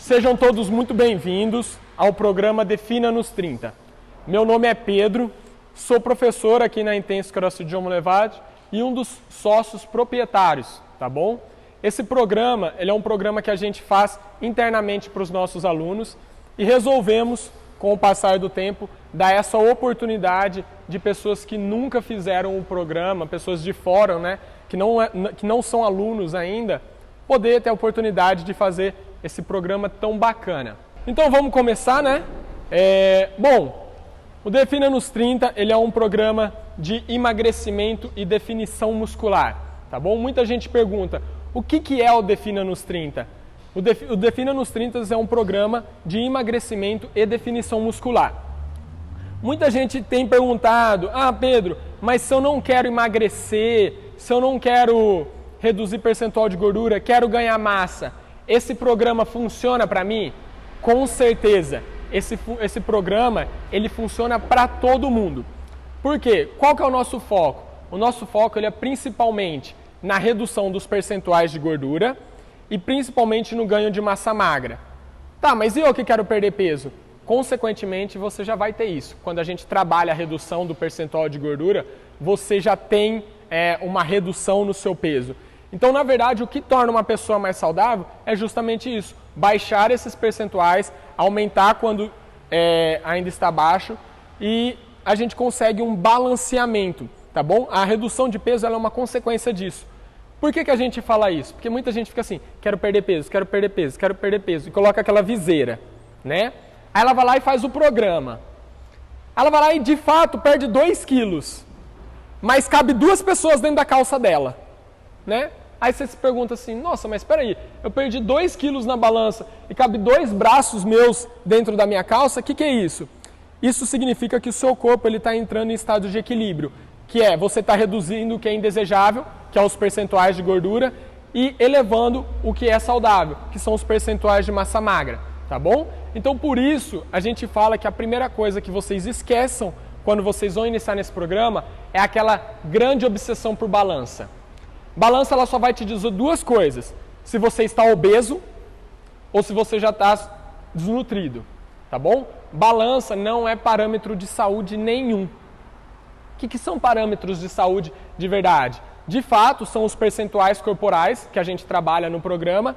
Sejam todos muito bem-vindos ao programa Defina nos 30. Meu nome é Pedro, sou professor aqui na Intense CrossFit João Levade e um dos sócios proprietários, tá bom? Esse programa, ele é um programa que a gente faz internamente para os nossos alunos e resolvemos, com o passar do tempo, dar essa oportunidade de pessoas que nunca fizeram o programa, pessoas de fora, né, que não são alunos ainda, poder ter a oportunidade de fazer esse programa tão bacana. Então vamos começar, né? Bom, o Defina nos 30, ele é um programa de emagrecimento e definição muscular, tá bom? Muita gente pergunta, o que é o Defina nos 30? O Defina nos 30 é um programa de emagrecimento e definição muscular. Muita gente tem perguntado, Pedro, mas se eu não quero emagrecer, se eu não quero reduzir percentual de gordura, quero ganhar massa, esse programa funciona para mim? Com certeza, esse programa ele funciona para todo mundo. Por quê? Qual que é o nosso foco? O nosso foco ele é principalmente na redução dos percentuais de gordura e principalmente no ganho de massa magra. Tá, mas e eu que quero perder peso? Consequentemente, você já vai ter isso. Quando a gente trabalha a redução do percentual de gordura, você já tem uma redução no seu peso. Então, na verdade, o que torna uma pessoa mais saudável é justamente isso. Baixar esses percentuais, aumentar quando ainda está baixo e a gente consegue um balanceamento, tá bom? A redução de peso ela é uma consequência disso. Por que a gente fala isso? Porque muita gente fica assim, quero perder peso, quero perder peso, quero perder peso, e coloca aquela viseira, né? Aí ela vai lá e faz o programa. Ela vai lá e, de fato, perde 2 quilos, mas cabe 2 pessoas dentro da calça dela, né? Aí você se pergunta assim, nossa, mas espera aí, eu perdi 2 quilos na balança e cabe 2 braços meus dentro da minha calça, o que é isso? Isso significa que o seu corpo está entrando em estado de equilíbrio, que é você está reduzindo o que é indesejável, que é os percentuais de gordura, e elevando o que é saudável, que são os percentuais de massa magra, tá bom? Então, por isso, a gente fala que a primeira coisa que vocês esqueçam quando vocês vão iniciar nesse programa é aquela grande obsessão por balança. Balança ela só vai te dizer 2 coisas, se você está obeso ou se você já está desnutrido, tá bom? Balança não é parâmetro de saúde nenhum. O que são parâmetros de saúde de verdade? De fato, são os percentuais corporais que a gente trabalha no programa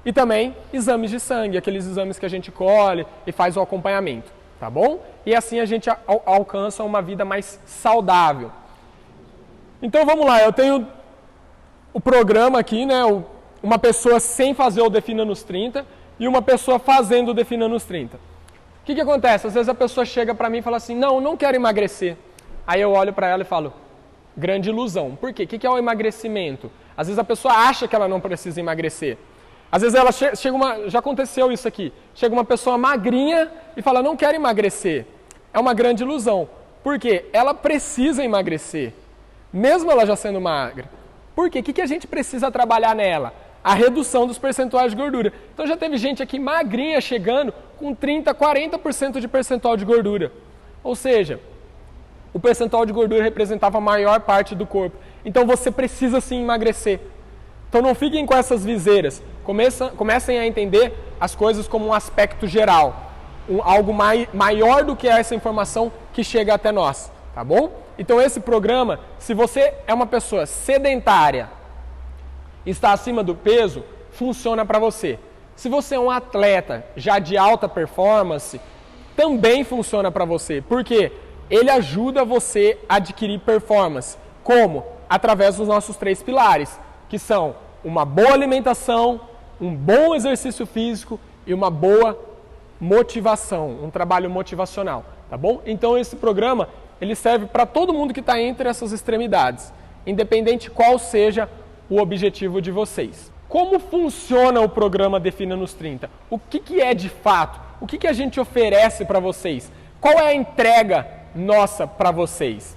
e também exames de sangue, aqueles exames que a gente colhe e faz o acompanhamento, tá bom? E assim a gente alcança uma vida mais saudável. Então vamos lá, eu tenho o programa aqui, né? Uma pessoa sem fazer o Defina nos 30 e uma pessoa fazendo o Defina nos 30. O que acontece? Às vezes a pessoa chega para mim e fala assim, não quero emagrecer. Aí eu olho para ela e falo, grande ilusão. Por quê? O que é o emagrecimento? Às vezes a pessoa acha que ela não precisa emagrecer. Às vezes ela já aconteceu isso aqui, chega uma pessoa magrinha e fala, não quero emagrecer. É uma grande ilusão. Por quê? Ela precisa emagrecer, mesmo ela já sendo magra. Por quê? O que a gente precisa trabalhar nela? A redução dos percentuais de gordura. Então já teve gente aqui magrinha chegando com 30%, 40% de percentual de gordura. Ou seja, o percentual de gordura representava a maior parte do corpo. Então você precisa sim emagrecer. Então não fiquem com essas viseiras. Comecem a entender as coisas como um aspecto geral. Algo maior do que essa informação que chega até nós. Tá bom? Então esse programa, se você é uma pessoa sedentária, está acima do peso, funciona para você. Se você é um atleta já de alta performance, também funciona para você. Por quê? Ele ajuda você a adquirir performance. Como? Através dos nossos 3 pilares, que são uma boa alimentação, um bom exercício físico e uma boa motivação, um trabalho motivacional, tá bom? Então esse programa, ele serve para todo mundo que está entre essas extremidades, independente qual seja o objetivo de vocês. Como funciona o programa Defina nos 30? O que é de fato? O que a gente oferece para vocês? Qual é a entrega nossa para vocês?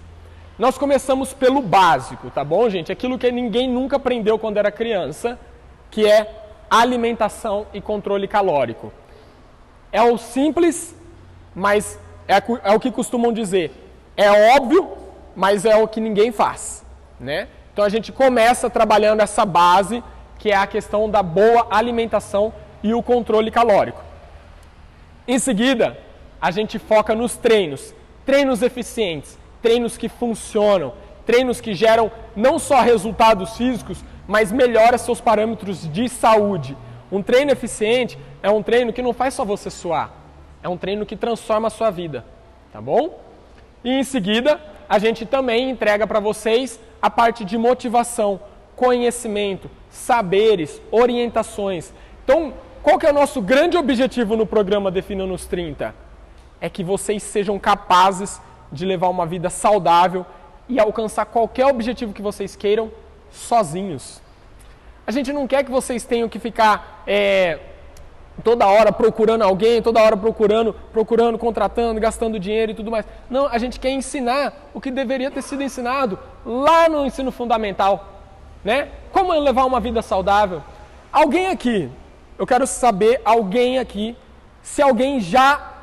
Nós começamos pelo básico, tá bom, gente? Aquilo que ninguém nunca aprendeu quando era criança, que é alimentação e controle calórico. É o simples, mas é o que costumam dizer. É óbvio, mas é o que ninguém faz, né? Então a gente começa trabalhando essa base, que é a questão da boa alimentação e o controle calórico. Em seguida, a gente foca nos treinos. Treinos eficientes, treinos que funcionam, treinos que geram não só resultados físicos, mas melhora seus parâmetros de saúde. Um treino eficiente é um treino que não faz só você suar, é um treino que transforma a sua vida, tá bom? E em seguida, a gente também entrega para vocês a parte de motivação, conhecimento, saberes, orientações. Então, qual que é o nosso grande objetivo no programa Defina nos 30? É que vocês sejam capazes de levar uma vida saudável e alcançar qualquer objetivo que vocês queiram sozinhos. A gente não quer que vocês tenham que ficar toda hora procurando alguém, toda hora procurando, contratando, gastando dinheiro e tudo mais. Não, a gente quer ensinar o que deveria ter sido ensinado lá no ensino fundamental, né? Como levar uma vida saudável. Alguém aqui, eu quero saber, alguém aqui, se alguém já,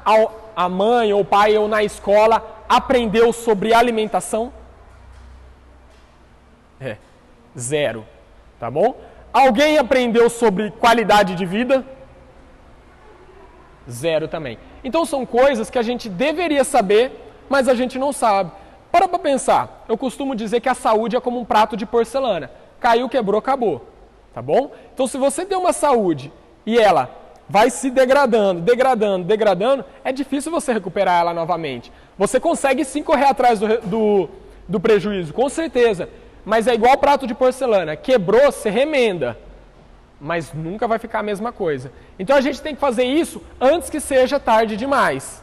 a mãe ou o pai ou na escola, aprendeu sobre alimentação? Zero, tá bom? Alguém aprendeu sobre qualidade de vida? Zero também. Então são coisas que a gente deveria saber, mas a gente não sabe. Para pensar, eu costumo dizer que a saúde é como um prato de porcelana. Caiu, quebrou, acabou. Tá bom? Então se você tem uma saúde e ela vai se degradando, é difícil você recuperar ela novamente. Você consegue sim correr atrás do prejuízo, com certeza. Mas é igual prato de porcelana. Quebrou, você remenda. Mas nunca vai ficar a mesma coisa. Então a gente tem que fazer isso antes que seja tarde demais.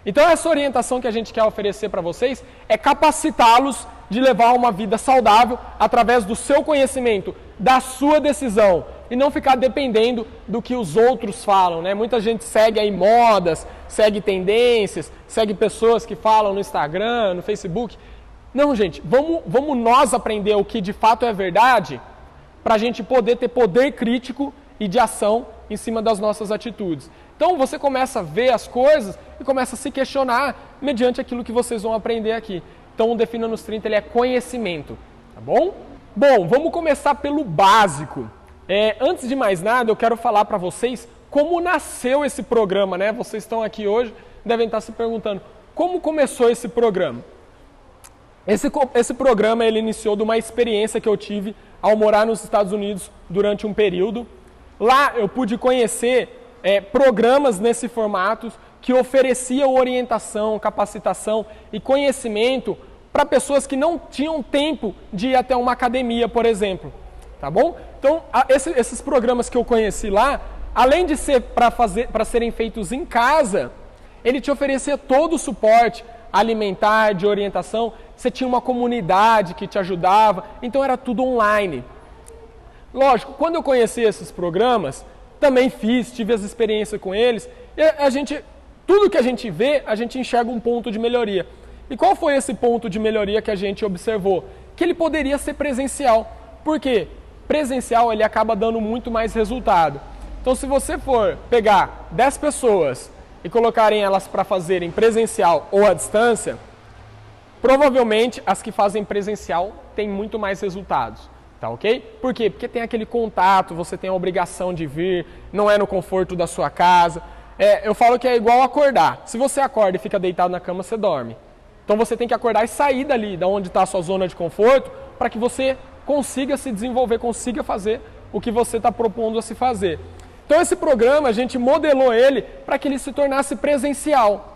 Então essa orientação que a gente quer oferecer para vocês é capacitá-los de levar uma vida saudável através do seu conhecimento, da sua decisão. E não ficar dependendo do que os outros falam, né? Muita gente segue aí modas, segue tendências, segue pessoas que falam no Instagram, no Facebook. Não, gente, vamos nós aprender o que de fato é verdade para a gente poder ter poder crítico e de ação em cima das nossas atitudes. Então você começa a ver as coisas e começa a se questionar mediante aquilo que vocês vão aprender aqui. Então o Defina nos 30 ele é conhecimento, tá bom? Bom, vamos começar pelo básico. Antes de mais nada, eu quero falar para vocês como nasceu esse programa, né? Vocês estão aqui hoje, devem estar se perguntando, como começou esse programa? Esse programa ele iniciou de uma experiência que eu tive ao morar nos Estados Unidos durante um período. Lá eu pude conhecer programas nesse formato que ofereciam orientação, capacitação e conhecimento para pessoas que não tinham tempo de ir até uma academia, por exemplo. Tá bom? Então, esses programas que eu conheci lá, além de ser para serem feitos em casa, ele te oferecia todo o suporte alimentar, de orientação. Você tinha uma comunidade que te ajudava, então era tudo online. Lógico, quando eu conheci esses programas, também tive as experiências com eles, e tudo que a gente vê, a gente enxerga um ponto de melhoria. E qual foi esse ponto de melhoria que a gente observou? Que ele poderia ser presencial. Por quê? Presencial ele acaba dando muito mais resultado. Então se você for pegar 10 pessoas e colocarem elas para fazerem presencial ou à distância, provavelmente as que fazem presencial têm muito mais resultados, tá ok? Por quê? Porque tem aquele contato, você tem a obrigação de vir, não é no conforto da sua casa. Eu falo que é igual acordar. Se você acorda e fica deitado na cama, você dorme. Então você tem que acordar e sair dali, da onde está a sua zona de conforto, para que você consiga se desenvolver, consiga fazer o que você está propondo a se fazer. Então esse programa, a gente modelou ele para que ele se tornasse presencial.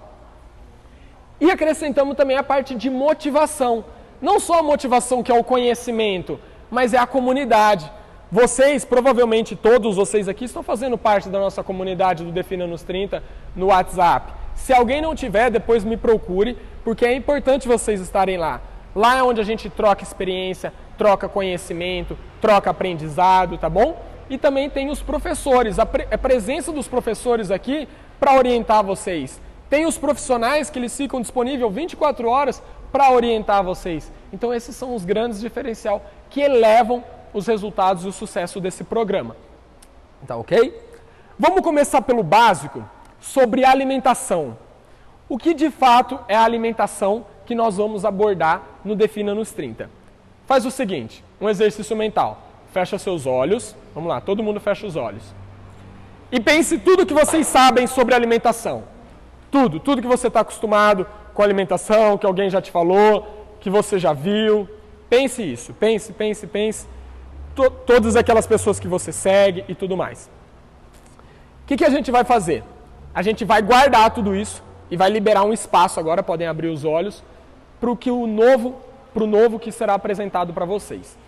E acrescentamos também a parte de motivação. Não só a motivação que é o conhecimento, mas é a comunidade. Vocês, provavelmente todos vocês aqui, estão fazendo parte da nossa comunidade do Defina nos 30 no WhatsApp. Se alguém não tiver, depois me procure, porque é importante vocês estarem lá. Lá é onde a gente troca experiência, troca conhecimento, troca aprendizado, tá bom? E também tem os professores, a presença dos professores aqui para orientar vocês. Tem os profissionais que eles ficam disponíveis 24 horas para orientar vocês. Então esses são os grandes diferenciais que elevam os resultados e o sucesso desse programa. Tá ok? Vamos começar pelo básico, sobre alimentação. O que de fato é a alimentação que nós vamos abordar no Defina nos 30? Faz o seguinte, um exercício mental. Fecha seus olhos. Vamos lá, todo mundo fecha os olhos. e pense tudo que vocês sabem sobre alimentação. Tudo que você está acostumado com alimentação, que alguém já te falou, que você já viu. Pense isso, pense. Todas aquelas pessoas que você segue e tudo mais. O que a gente vai fazer? A gente vai guardar tudo isso e vai liberar um espaço agora, podem abrir os olhos, para o novo que será apresentado para vocês.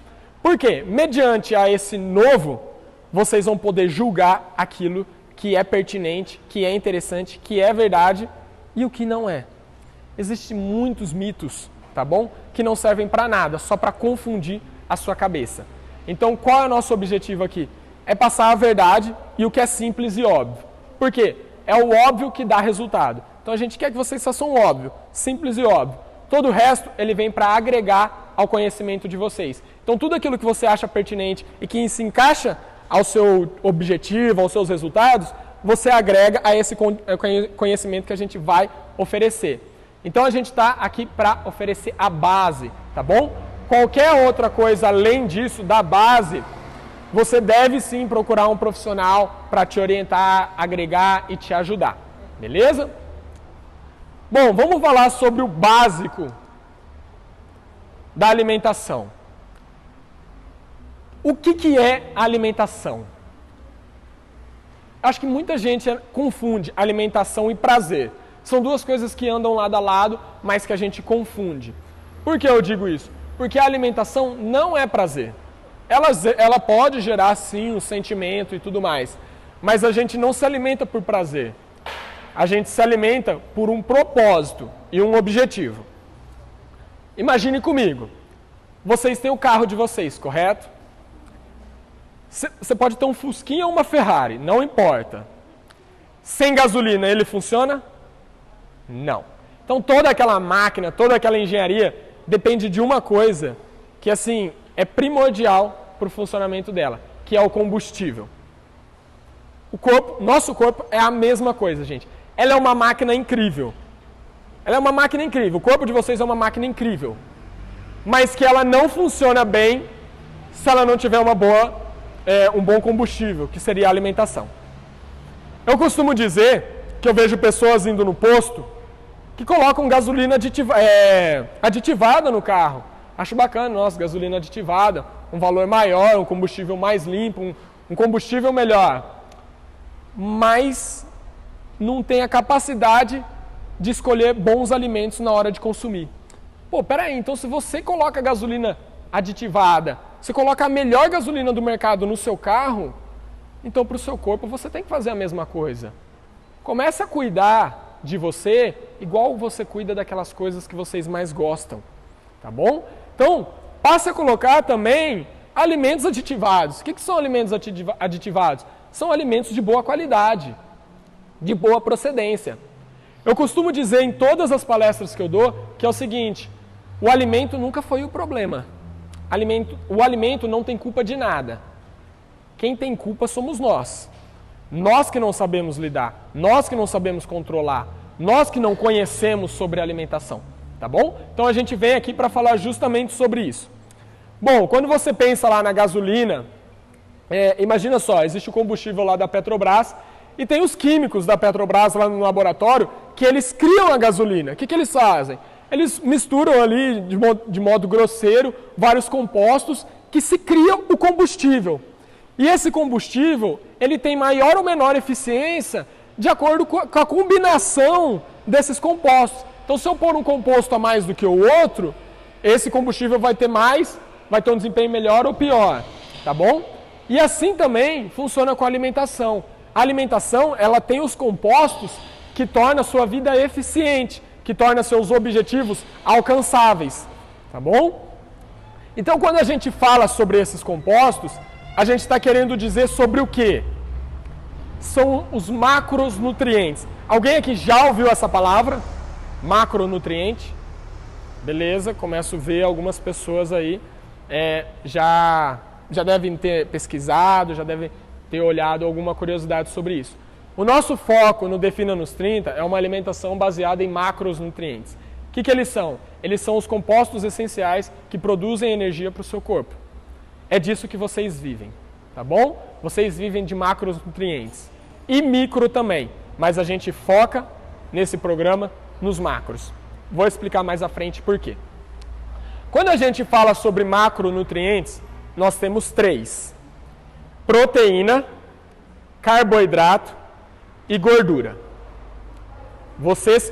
Por quê? Mediante a esse novo, vocês vão poder julgar aquilo que é pertinente, que é interessante, que é verdade e o que não é. Existem muitos mitos, tá bom? Que não servem para nada, só para confundir a sua cabeça. Então, qual é o nosso objetivo aqui? É passar a verdade e o que é simples e óbvio. Por quê? É o óbvio que dá resultado. Então, a gente quer que vocês façam o óbvio, simples e óbvio. Todo o resto, ele vem para agregar ao conhecimento de vocês. Então, tudo aquilo que você acha pertinente e que se encaixa ao seu objetivo, aos seus resultados, você agrega a esse conhecimento que a gente vai oferecer. Então, a gente está aqui para oferecer a base, tá bom? Qualquer outra coisa além disso, da base, você deve sim procurar um profissional para te orientar, agregar e te ajudar. Beleza? Bom, vamos falar sobre o básico da alimentação. O que é alimentação? Acho que muita gente confunde alimentação e prazer. São duas coisas que andam lado a lado, mas que a gente confunde. Por que eu digo isso? Porque a alimentação não é prazer. Ela pode gerar, sim, um sentimento e tudo mais. Mas a gente não se alimenta por prazer. A gente se alimenta por um propósito e um objetivo. Imagine comigo. Vocês têm o carro de vocês, correto? Você pode ter um Fusquinha ou uma Ferrari, não importa. Sem gasolina, ele funciona? Não. Então toda aquela máquina, toda aquela engenharia depende de uma coisa que assim é primordial para o funcionamento dela, que é o combustível. Nosso corpo é a mesma coisa, gente. Ela é uma máquina incrível. Ela é uma máquina incrível. O corpo de vocês é uma máquina incrível. Mas que ela não funciona bem se ela não tiver um bom combustível, que seria a alimentação. Eu costumo dizer que eu vejo pessoas indo no posto que colocam gasolina aditivada no carro. Acho bacana, nossa, gasolina aditivada, um valor maior, um combustível mais limpo, um combustível melhor. Mas não tem a capacidade de escolher bons alimentos na hora de consumir. Pô, peraí, então se você coloca gasolina aditivada, você coloca a melhor gasolina do mercado no seu carro, então para o seu corpo você tem que fazer a mesma coisa. Comece a cuidar de você igual você cuida daquelas coisas que vocês mais gostam, tá bom? Então, passe a colocar também alimentos aditivados. O que são alimentos aditivados? São alimentos de boa qualidade, de boa procedência. Eu costumo dizer em todas as palestras que eu dou que é o seguinte: o alimento nunca foi o problema. O alimento não tem culpa de nada. Quem tem culpa somos nós. Nós que não sabemos lidar, nós que não sabemos controlar, nós que não conhecemos sobre alimentação, tá bom? Então a gente vem aqui para falar justamente sobre isso. Bom, quando você pensa lá na gasolina, imagina só, existe o combustível lá da Petrobras e tem os químicos da Petrobras lá no laboratório que eles criam a gasolina. O que eles fazem? Eles misturam ali de modo grosseiro vários compostos que se cria o combustível. E esse combustível, ele tem maior ou menor eficiência de acordo com a combinação desses compostos. Então, se eu pôr um composto a mais do que o outro, esse combustível vai ter um desempenho melhor ou pior, tá bom? E assim também funciona com a alimentação. A alimentação, ela tem os compostos que tornam a sua vida eficiente, que torna seus objetivos alcançáveis, tá bom? Então, quando a gente fala sobre esses compostos, a gente está querendo dizer sobre o quê? São os macronutrientes. Alguém aqui já ouviu essa palavra? Macronutriente? Beleza, começo a ver algumas pessoas aí já devem ter pesquisado, já devem ter olhado alguma curiosidade sobre isso. O nosso foco no Defina nos 30 é uma alimentação baseada em macronutrientes. O que eles são? Eles são os compostos essenciais que produzem energia para o seu corpo. É disso que vocês vivem, tá bom? Vocês vivem de macronutrientes. e micro também, mas a gente foca nesse programa nos macros. Vou explicar mais à frente por quê. Quando a gente fala sobre macronutrientes, nós temos 3: proteína, carboidrato e gordura.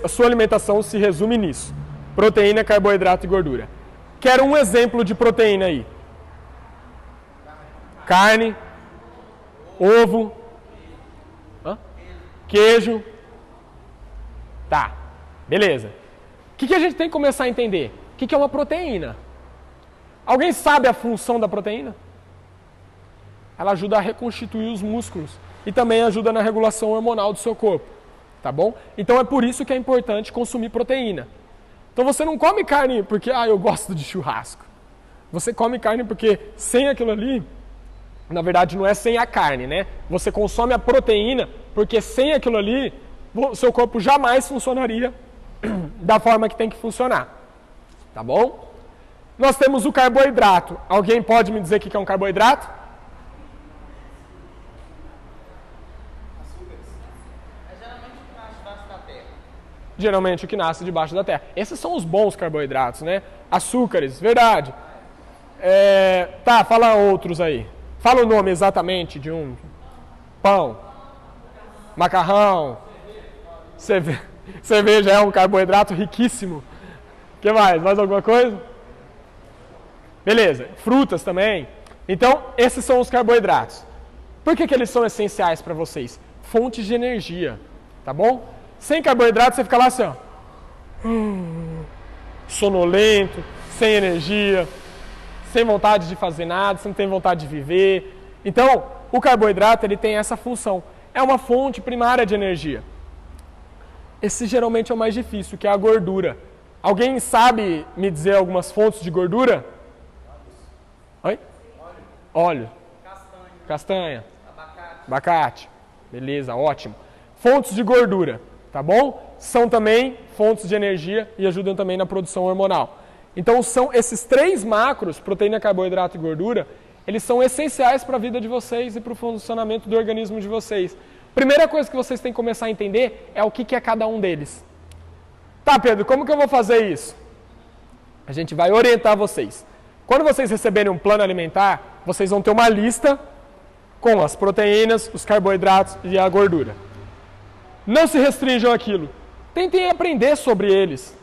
A sua alimentação se resume nisso: proteína, carboidrato e gordura. Quero um exemplo de proteína aí. Carne, ovo, queijo. Tá, beleza. O que a gente tem que começar a entender? O que é uma proteína? Alguém sabe a função da proteína? Ela ajuda a reconstituir os músculos e também ajuda na regulação hormonal do seu corpo, tá bom? Então é por isso que é importante consumir proteína. Então você não come carne porque, eu gosto de churrasco. Você come carne porque sem aquilo ali, na verdade não é sem a carne, né? Você consome a proteína porque sem aquilo ali, o seu corpo jamais funcionaria da forma que tem que funcionar, tá bom? Nós temos o carboidrato. Alguém pode me dizer o que é um carboidrato? Geralmente o que nasce debaixo da terra. Esses são os bons carboidratos, né? Açúcares, verdade. Tá, fala outros aí. Fala o nome exatamente de um. Pão, macarrão, cerveja é um carboidrato riquíssimo. O que mais? Mais alguma coisa? Beleza, frutas também. Então, esses são os carboidratos. Por que eles são essenciais para vocês? Fontes de energia, tá bom? Sem carboidrato você fica lá assim, ó, sonolento, sem energia, sem vontade de fazer nada, você não tem vontade de viver. Então, o carboidrato ele tem essa função. É uma fonte primária de energia. Esse geralmente é o mais difícil, que é a gordura. Alguém sabe me dizer algumas fontes de gordura? Oi? Óleo. Castanha. Abacate. Beleza, ótimo. Fontes de gordura, tá bom? São também fontes de energia e ajudam também na produção hormonal. Então são esses 3 macros, proteína, carboidrato e gordura, eles são essenciais para a vida de vocês e para o funcionamento do organismo de vocês. Primeira coisa que vocês têm que começar a entender é o que é cada um deles. Tá, Pedro, como que eu vou fazer isso? A gente vai orientar vocês. Quando vocês receberem um plano alimentar, vocês vão ter uma lista com as proteínas, os carboidratos e a gordura. Não se restringam àquilo. Tentem aprender sobre eles.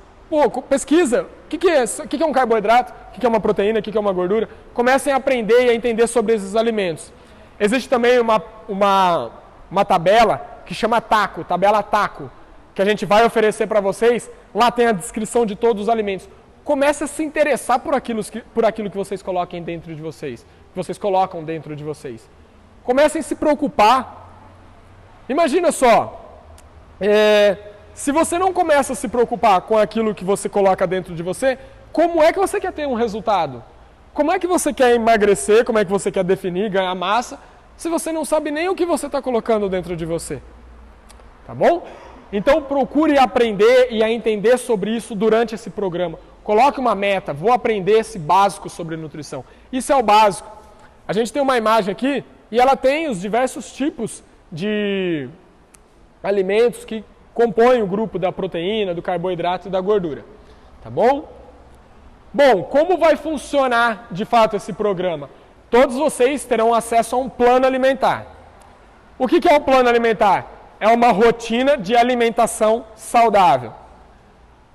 Pesquisa. O que é um carboidrato? O que é uma proteína? O que é uma gordura? Comecem a aprender e a entender sobre esses alimentos. Existe também uma tabela que chama TACO, tabela TACO, que a gente vai oferecer para vocês. Lá tem a descrição de todos os alimentos. Comece a se interessar por aquilo que vocês coloquem dentro de vocês, que vocês colocam dentro de vocês. Comecem a se preocupar. Imagina só, se você não começa a se preocupar com aquilo que você coloca dentro de você, como é que você quer ter um resultado? Como é que você quer emagrecer? Como é que você quer definir, ganhar massa, se você não sabe nem o que você está colocando dentro de você? Tá bom? Então procure aprender e a entender sobre isso durante esse programa. Coloque uma meta, vou aprender esse básico sobre nutrição. Isso é o básico. A gente tem uma imagem aqui e ela tem os diversos tipos de alimentos que compõem o grupo da proteína, do carboidrato e da gordura. Tá bom? Bom, como vai funcionar de fato esse programa? Todos vocês terão acesso a um plano alimentar. O que é um plano alimentar? É uma rotina de alimentação saudável.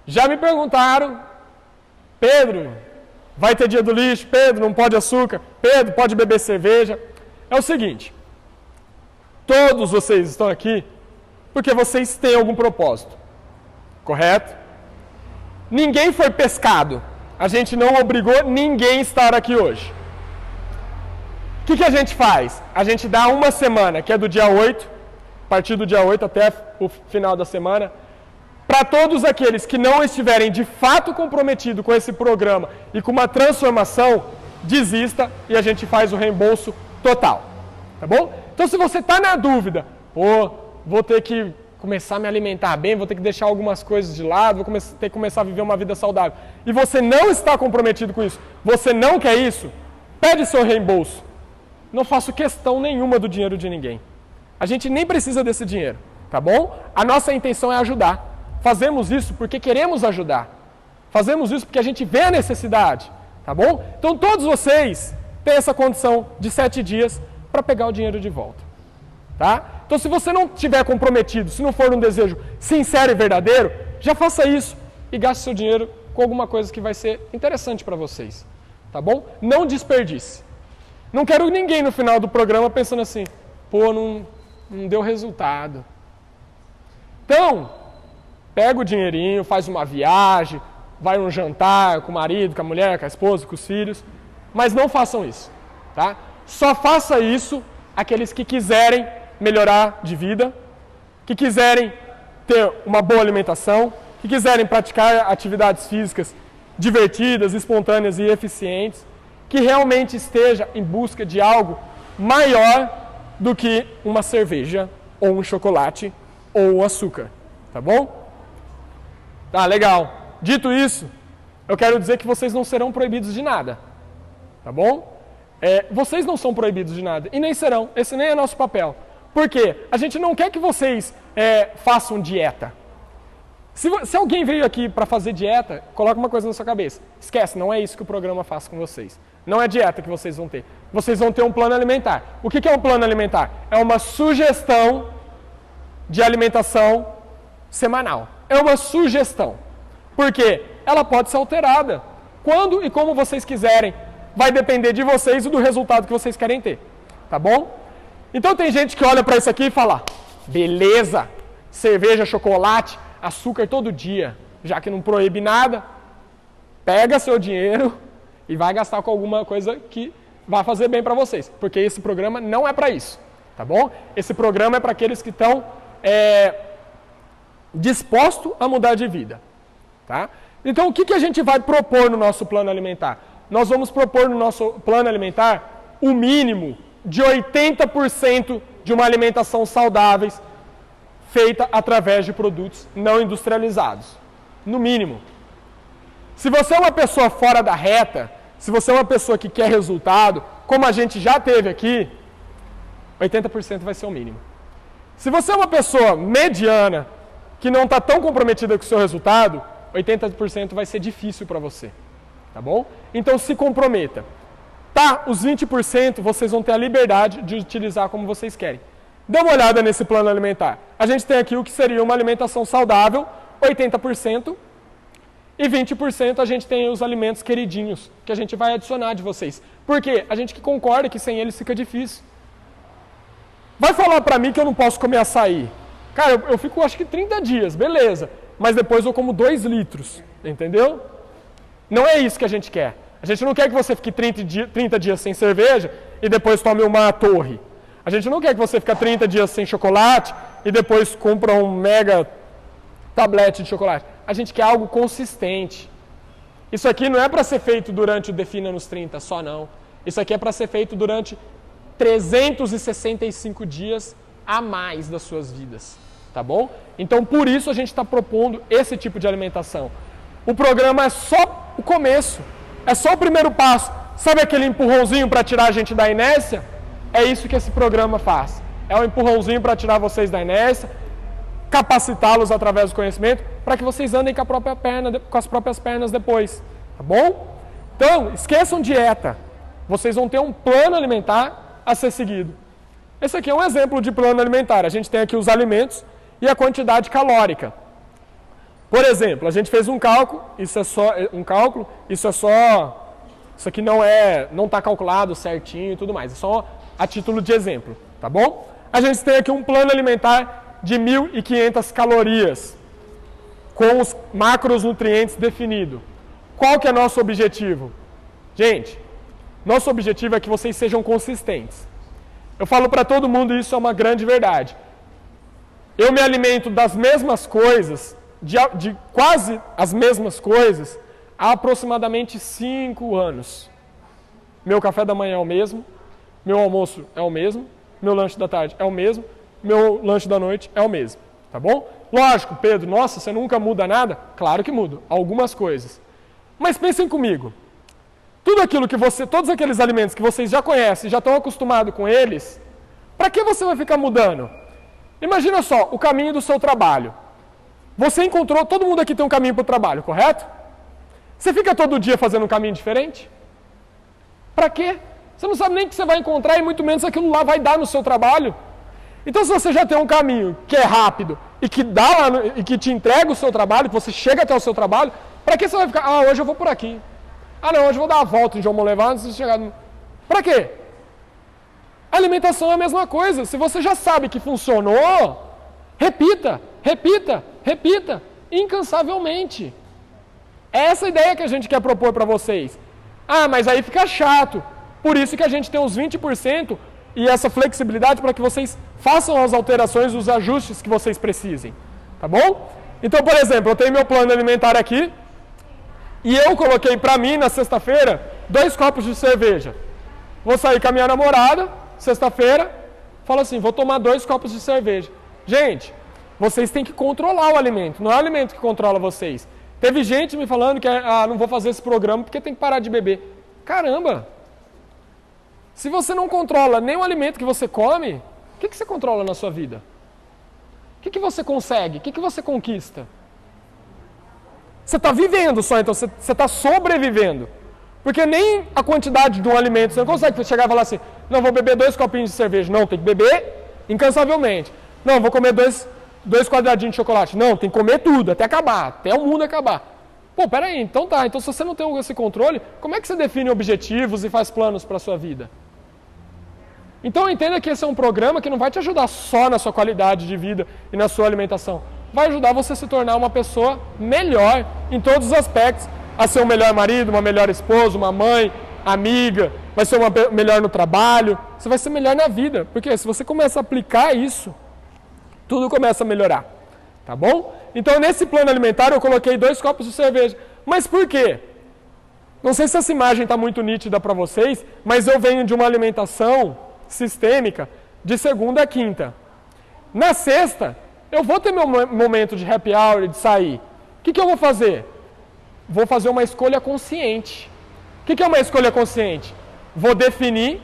Já me perguntaram, Pedro, vai ter dia do lixo? Pedro, não pode açúcar? Pedro, pode beber cerveja? É o seguinte, todos vocês estão aqui porque vocês têm algum propósito, correto? Ninguém foi pescado, a gente não obrigou ninguém a estar aqui hoje. O que a gente faz? A gente dá uma semana, que é do dia 8, a partir do dia 8 até o final da semana, para todos aqueles que não estiverem de fato comprometidos com esse programa e com uma transformação, desista e a gente faz o reembolso total, tá bom? Então se você está na dúvida, vou ter que começar a me alimentar bem, vou ter que deixar algumas coisas de lado, vou ter que começar a viver uma vida saudável, e você não está comprometido com isso, você não quer isso, pede seu reembolso. Não faço questão nenhuma do dinheiro de ninguém. a gente nem precisa desse dinheiro, tá bom? A nossa intenção é ajudar. Fazemos isso porque queremos ajudar. Fazemos isso porque a gente vê a necessidade, tá bom? Então todos vocês têm essa condição de 7 dias para pegar o dinheiro de volta, tá? Então se você não estiver comprometido, se não for um desejo sincero e verdadeiro, já faça isso e gaste seu dinheiro com alguma coisa que vai ser interessante para vocês, tá bom? Não desperdice. Não quero ninguém no final do programa pensando assim, pô, não deu resultado. Então, pega o dinheirinho, faz uma viagem, vai num jantar com o marido, com a mulher, com a esposa, com os filhos, mas não façam isso, tá? Só faça isso aqueles que quiserem melhorar de vida, que quiserem ter uma boa alimentação, que quiserem praticar atividades físicas divertidas, espontâneas e eficientes, que realmente esteja em busca de algo maior do que uma cerveja, ou um chocolate, ou um açúcar, tá bom? Tá, legal. Dito isso, eu quero dizer que vocês não serão proibidos de nada, tá bom? Vocês não são proibidos de nada, e nem serão, esse nem é nosso papel. Por quê? A gente não quer que vocês façam dieta. Se alguém veio aqui para fazer dieta, coloca uma coisa na sua cabeça. Esquece, não é isso que o programa faz com vocês. Não é dieta que vocês vão ter. Vocês vão ter um plano alimentar. O que é um plano alimentar? É uma sugestão de alimentação semanal. É uma sugestão. Por quê? Ela pode ser alterada. Quando e como vocês quiserem. Vai depender de vocês e do resultado que vocês querem ter. Tá bom? Então tem gente que olha para isso aqui e fala, beleza, cerveja, chocolate, açúcar todo dia. Já que não proíbe nada, pega seu dinheiro e vai gastar com alguma coisa que vai fazer bem para vocês. Porque esse programa não é para isso. Tá bom? Esse programa é para aqueles que estão dispostos a mudar de vida. Tá? Então, o que a gente vai propor no nosso plano alimentar? Nós vamos propor no nosso plano alimentar o mínimo de 80% de uma alimentação saudável feita através de produtos não industrializados. No mínimo. Se você é uma pessoa fora da reta, se você é uma pessoa que quer resultado, como a gente já teve aqui, 80% vai ser o mínimo. Se você é uma pessoa mediana, que não está tão comprometida com o seu resultado, 80% vai ser difícil para você, tá bom? Então se comprometa. Tá, os 20% vocês vão ter a liberdade de utilizar como vocês querem. Dê uma olhada nesse plano alimentar. A gente tem aqui o que seria uma alimentação saudável, 80%, e 20% a gente tem os alimentos queridinhos, que a gente vai adicionar de vocês. Por quê? A gente que concorda que sem eles fica difícil. Vai falar para mim que eu não posso comer açaí. Cara, eu fico acho que 30 dias, beleza. Mas depois eu como 2 litros, entendeu? Não é isso que a gente quer. A gente não quer que você fique 30 dias sem cerveja e depois tome uma torre. A gente não quer que você fique 30 dias sem chocolate e depois compra um mega tablete de chocolate. A gente quer algo consistente. Isso aqui não é para ser feito durante o Defina nos 30, só não. Isso aqui é para ser feito durante 365 dias a mais das suas vidas, tá bom? Então, por isso a gente está propondo esse tipo de alimentação. O programa é só o começo, é só o primeiro passo. Sabe aquele empurrãozinho para tirar a gente da inércia? É isso que esse programa faz. É um empurrãozinho para tirar vocês da inércia, capacitá-los através do conhecimento, para que vocês andem com as próprias pernas depois, tá bom? Então, esqueçam dieta. Vocês vão ter um plano alimentar a ser seguido. Esse aqui é um exemplo de plano alimentar. A gente tem aqui os alimentos e a quantidade calórica. Por exemplo, a gente fez um cálculo, isso aqui não está calculado certinho e tudo mais, é só a título de exemplo, tá bom? A gente tem aqui um plano alimentar de 1.500 calorias, com os macronutrientes definidos. Qual que é nosso objetivo? Gente, nosso objetivo é que vocês sejam consistentes. Eu falo para todo mundo, isso é uma grande verdade. Eu me alimento das mesmas coisas, de quase as mesmas coisas, há aproximadamente 5 anos. Meu café da manhã é o mesmo, meu almoço é o mesmo, meu lanche da tarde é o mesmo, meu lanche da noite é o mesmo, tá bom? Lógico, Pedro, nossa, você nunca muda nada? Claro que mudo, algumas coisas. Mas pensem comigo, todos aqueles alimentos que vocês já conhecem, já estão acostumados com eles, Para que você vai ficar mudando? Imagina só, o caminho do seu trabalho. Você encontrou, todo mundo aqui tem um caminho para o trabalho, correto? Você fica todo dia fazendo um caminho diferente? Para quê? Você não sabe nem o que você vai encontrar e muito menos aquilo lá vai dar no seu trabalho. Então, se você já tem um caminho que é rápido e que dá lá e que te entrega o seu trabalho, que você chega até o seu trabalho, para que você vai ficar? Hoje eu vou por aqui. Não, hoje eu vou dar a volta em João Monlevade antes de chegar. Para quê? A alimentação é a mesma coisa. Se você já sabe que funcionou, repita, repita, repita, incansavelmente. É essa a ideia que a gente quer propor para vocês. Mas aí fica chato. Por isso que a gente tem os 20% e essa flexibilidade para que vocês façam as alterações, os ajustes que vocês precisem. Tá bom? Então, por exemplo, eu tenho meu plano alimentar aqui e eu coloquei para mim, na sexta-feira, 2 copos de cerveja. Vou sair com a minha namorada, sexta-feira, falo assim, vou tomar 2 copos de cerveja. Gente, vocês têm que controlar o alimento, não é o alimento que controla vocês. Teve gente me falando que não vou fazer esse programa porque tem que parar de beber. Caramba! Se você não controla nem o alimento que você come, o que você controla na sua vida? O que você consegue? O que você conquista? Você está vivendo só, então você está sobrevivendo. Porque nem a quantidade de um alimento, você não consegue chegar e falar assim, não, vou beber 2 copinhos de cerveja. Não, tem que beber incansavelmente. Não, vou comer 2 quadradinhos de chocolate. Não, tem que comer tudo, até acabar, até o mundo acabar. Pô, peraí, então tá. Então se você não tem esse controle, como é que você define objetivos e faz planos para a sua vida? Então entenda que esse é um programa que não vai te ajudar só na sua qualidade de vida e na sua alimentação. Vai ajudar você a se tornar uma pessoa melhor em todos os aspectos. A ser um melhor marido, uma melhor esposa, uma mãe, amiga, vai ser melhor no trabalho, você vai ser melhor na vida. Porque se você começa a aplicar isso, tudo começa a melhorar. Tá bom? Então nesse plano alimentar eu coloquei 2 copos de cerveja. Mas por quê? Não sei se essa imagem está muito nítida para vocês, mas eu venho de uma alimentação sistêmica de segunda a quinta. Na sexta, eu vou ter meu momento de happy hour, de sair. O que eu vou fazer? Vou fazer uma escolha consciente. O que é uma escolha consciente? Vou definir,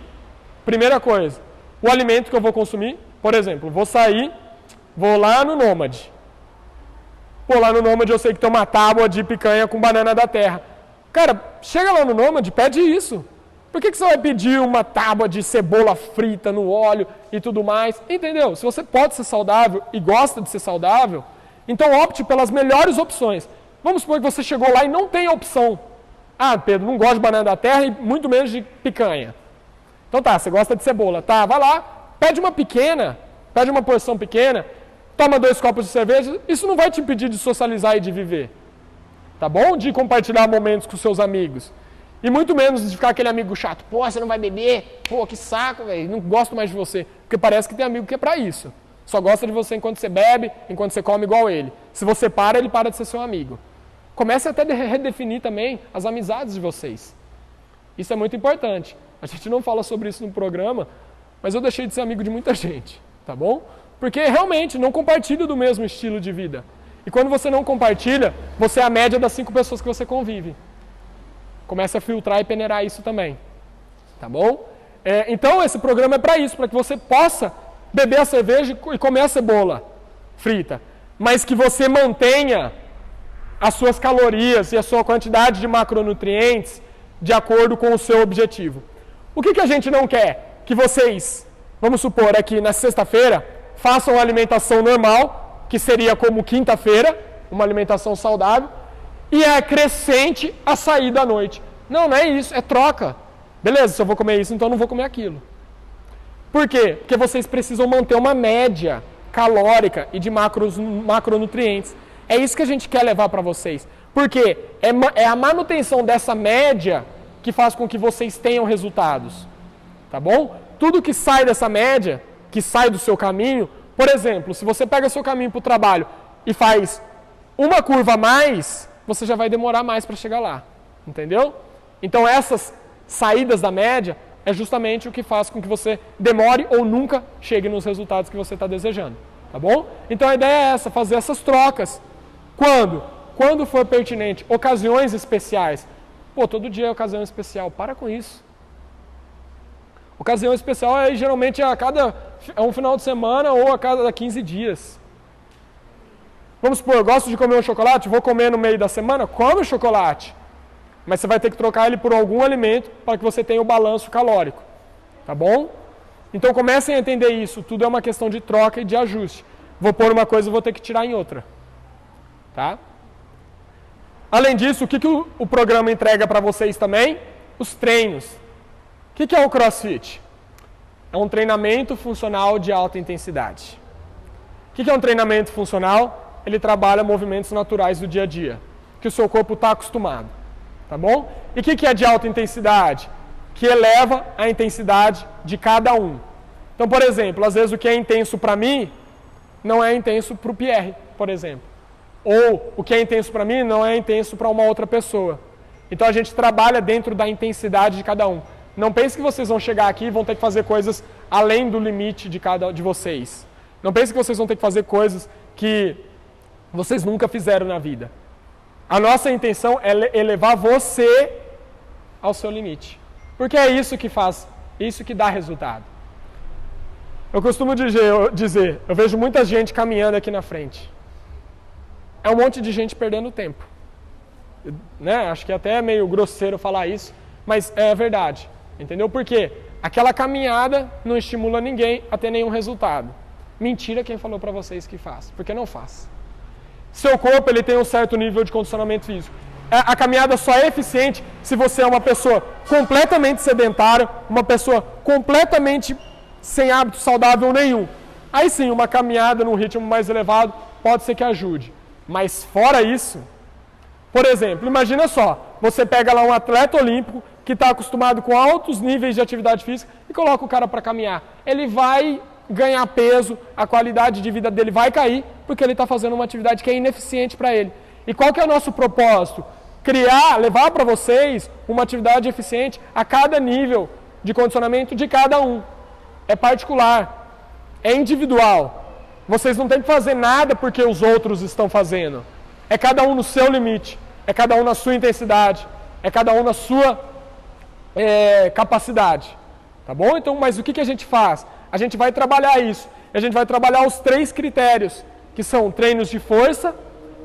primeira coisa, o alimento que eu vou consumir. Por exemplo, vou sair, vou lá no Nômade. Pô, lá no Nômade eu sei que tem uma tábua de picanha com banana da terra. Cara, chega lá no Nômade, pede isso. Por que você vai pedir uma tábua de cebola frita no óleo e tudo mais? Entendeu? Se você pode ser saudável e gosta de ser saudável, então opte pelas melhores opções. Vamos supor que você chegou lá e não tem a opção. Pedro, não gosta de banana da terra e muito menos de picanha. Então tá, você gosta de cebola. Tá, vai lá, pede uma porção pequena, toma 2 copos de cerveja. Isso não vai te impedir de socializar e de viver. Tá bom? De compartilhar momentos com seus amigos. E muito menos de ficar aquele amigo chato. Pô, você não vai beber? Pô, que saco, velho. Não gosto mais de você. Porque parece que tem amigo que é pra isso. Só gosta de você enquanto você bebe, enquanto você come igual ele. Se você para, ele para de ser seu amigo. Comece até a redefinir também as amizades de vocês. Isso é muito importante. A gente não fala sobre isso no programa, mas eu deixei de ser amigo de muita gente, tá bom? Porque realmente não compartilho do mesmo estilo de vida. E quando você não compartilha, você é a média das 5 pessoas que você convive. Comece a filtrar e peneirar isso também, tá bom? Então esse programa é para isso, para que você possa beber a cerveja e comer a cebola frita, mas que você mantenha as suas calorias e a sua quantidade de macronutrientes de acordo com o seu objetivo. O que a gente não quer? Que vocês, vamos supor aqui na sexta-feira, façam uma alimentação normal, que seria como quinta-feira, uma alimentação saudável, e é crescente a sair da noite. Não é isso, é troca. Beleza, se eu vou comer isso, então eu não vou comer aquilo. Por quê? Porque vocês precisam manter uma média calórica e de macronutrientes. É isso que a gente quer levar para vocês. Porque é a manutenção dessa média que faz com que vocês tenham resultados. Tá bom? Tudo que sai dessa média, que sai do seu caminho, por exemplo, se você pega seu caminho para o trabalho e faz uma curva a mais, você já vai demorar mais para chegar lá. Entendeu? Então essas saídas da média é justamente o que faz com que você demore ou nunca chegue nos resultados que você está desejando. Tá bom? Então a ideia é essa, fazer essas trocas. Quando? Quando for pertinente. Ocasiões especiais. Pô, todo dia é ocasião especial. Para com isso. Ocasião especial é geralmente a cada é um final de semana ou a cada 15 dias. Vamos supor, eu gosto de comer um chocolate, vou comer no meio da semana, come o chocolate. Mas você vai ter que trocar ele por algum alimento para que você tenha o balanço calórico. Tá bom? Então comecem a entender isso. Tudo é uma questão de troca e de ajuste. Vou pôr uma coisa e vou ter que tirar em outra. Tá? Além disso, o que o programa entrega para vocês também? Os treinos. O que é o CrossFit? É um treinamento funcional de alta intensidade. O que é um treinamento funcional? Ele trabalha movimentos naturais do dia a dia, que o seu corpo está acostumado. Tá bom? E o que é de alta intensidade? Que eleva a intensidade de cada um. Então, por exemplo, às vezes o que é intenso para mim não é intenso para o Pierre, por exemplo. Ou o que é intenso para mim não é intenso para uma outra pessoa. Então a gente trabalha dentro da intensidade de cada um. Não pense que vocês vão chegar aqui e vão ter que fazer coisas além do limite de cada de vocês. Não pense que vocês vão ter que fazer coisas que vocês nunca fizeram na vida. A nossa intenção é elevar você ao seu limite. Porque é isso que faz, isso que dá resultado. Eu costumo dizer, eu vejo muita gente caminhando aqui na frente. É um monte de gente perdendo tempo. Né? Acho que até é meio grosseiro falar isso, mas é verdade. Entendeu? Por quê? Aquela caminhada não estimula ninguém a ter nenhum resultado. Mentira quem falou para vocês que faz, porque não faz. Seu corpo ele tem um certo nível de condicionamento físico. A caminhada só é eficiente se você é uma pessoa completamente sedentária, uma pessoa completamente sem hábito saudável nenhum. Aí sim, uma caminhada num ritmo mais elevado pode ser que ajude. Mas fora isso, por exemplo, imagina só, você pega lá um atleta olímpico que está acostumado com altos níveis de atividade física e coloca o cara para caminhar. Ele vai ganhar peso, a qualidade de vida dele vai cair, porque ele está fazendo uma atividade que é ineficiente para ele. E qual que é o nosso propósito? Levar para vocês uma atividade eficiente a cada nível de condicionamento de cada um. É particular, é individual. Vocês não têm que fazer nada porque os outros estão fazendo. É cada um no seu limite, é cada um na sua intensidade, é cada um na sua capacidade. Tá bom? Então, mas o que a gente faz? A gente vai trabalhar isso. A gente vai trabalhar os 3 critérios, que são treinos de força,